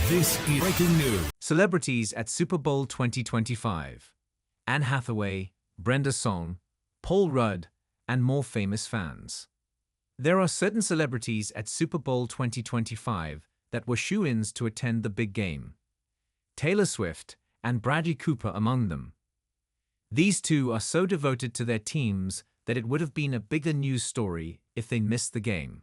This is breaking news. Celebrities at Super Bowl 2025. Anne Hathaway, Brenda, Paul Rudd, and more famous fans. There are certain celebrities at Super Bowl 2025 that were shoo-ins to attend the big game. Taylor Swift and Bradley Cooper among them. These two are so devoted to their teams that it would have been a bigger news story if they missed the game.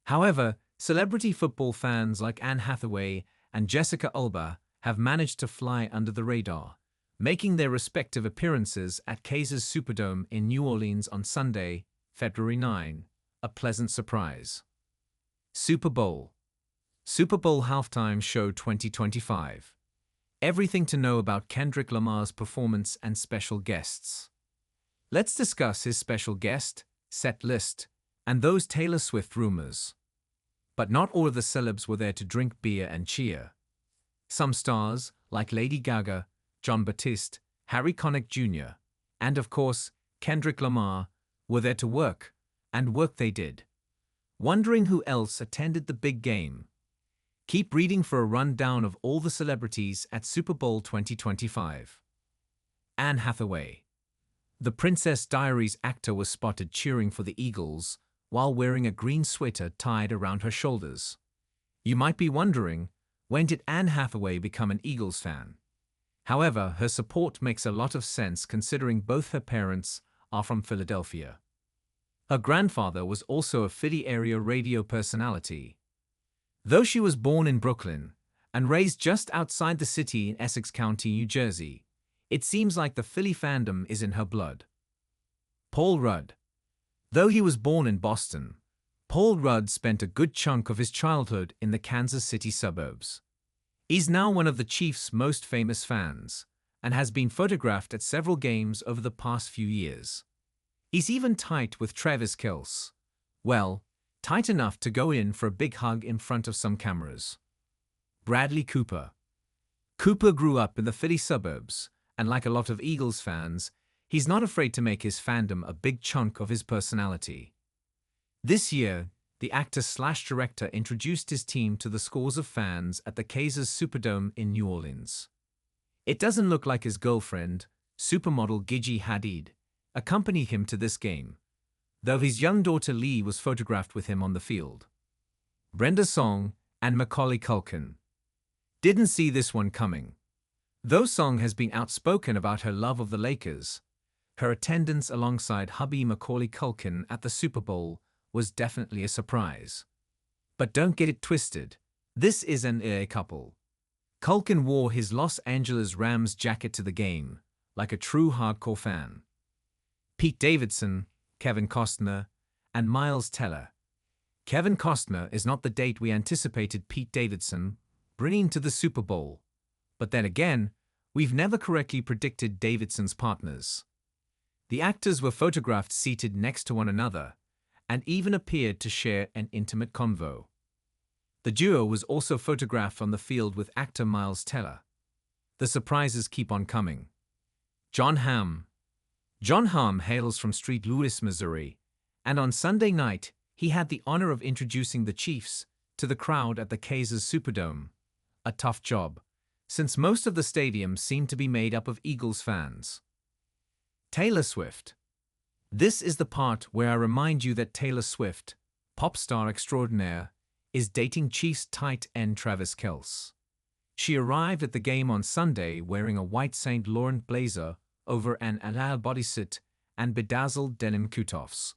However, celebrity football fans like Anne Hathaway and Jessica Alba have managed to fly under the radar, making their respective appearances at Caesars Superdome in New Orleans on Sunday, February 9, a pleasant surprise. Super Bowl Halftime Show 2025. Everything to know about Kendrick Lamar's performance and special guests. Let's discuss his special guest, set list, and those Taylor Swift rumors. But not all of the celebs were there to drink beer and cheer. Some stars, like Lady Gaga, Jon Batiste, Connick Jr., and of course, Kendrick Lamar, were there to work, and work they did. Wondering who else attended the big game? Keep reading for a rundown of all the celebrities at Super Bowl 2025. Anne Hathaway. The Princess Diaries actor was spotted cheering for the Eagles while wearing a green sweater tied around her shoulders. You might be wondering, when did Anne Hathaway become an Eagles fan? However, her support makes a lot of sense considering both her parents are from Philadelphia. Her grandfather was also a Philly area radio personality. Though she was born in Brooklyn and raised just outside the city in Essex County, New Jersey, it seems like the Philly fandom is in her blood. Paul Rudd. Though he was born in Boston, Paul Rudd spent a good chunk of his childhood in the Kansas City suburbs. He's now one of the Chiefs' most famous fans and has been photographed at several games over the past few years. He's even tight with Travis Kelce. Well, tight enough to go in for a big hug in front of some cameras. Bradley Cooper. Cooper grew up in the Philly suburbs, and like a lot of Eagles fans, he's not afraid to make his fandom a big chunk of his personality. This year, the actor/director introduced his team to the scores of fans at the Caesars Superdome in New Orleans. It doesn't look like his girlfriend, supermodel Gigi Hadid, accompanied him to this game, though his young daughter Lee was photographed with him on the field. Brenda and Macaulay Culkin. Didn't see this one coming. Though Song has been outspoken about her love of the Lakers, her attendance alongside hubby Macaulay Culkin at the Super Bowl was definitely a surprise. But don't get it twisted, this is an AA couple. Culkin wore his Los Angeles Rams jacket to the game, like a true hardcore fan. Pete Davidson, Kevin Costner, and Miles Teller. Kevin Costner is not the date we anticipated Pete Davidson bringing to the Super Bowl, but then again, we've never correctly predicted Davidson's partners. The actors were photographed seated next to one another, and even appeared to share an intimate convo. The duo was also photographed on the field with actor Miles Teller. The surprises keep on coming. Jon Hamm. Jon Hamm hails from St. Louis, Missouri, and on Sunday night, he had the honor of introducing the Chiefs to the crowd at the Caesars Superdome. A tough job, since most of the stadium seemed to be made up of Eagles fans. Taylor Swift. This is the part where I remind you that Taylor Swift, pop star extraordinaire, is dating Chiefs tight end Travis Kelce. She arrived at the game on Sunday wearing a white St. Laurent blazer over an Alba bodysuit and bedazzled denim cutoffs.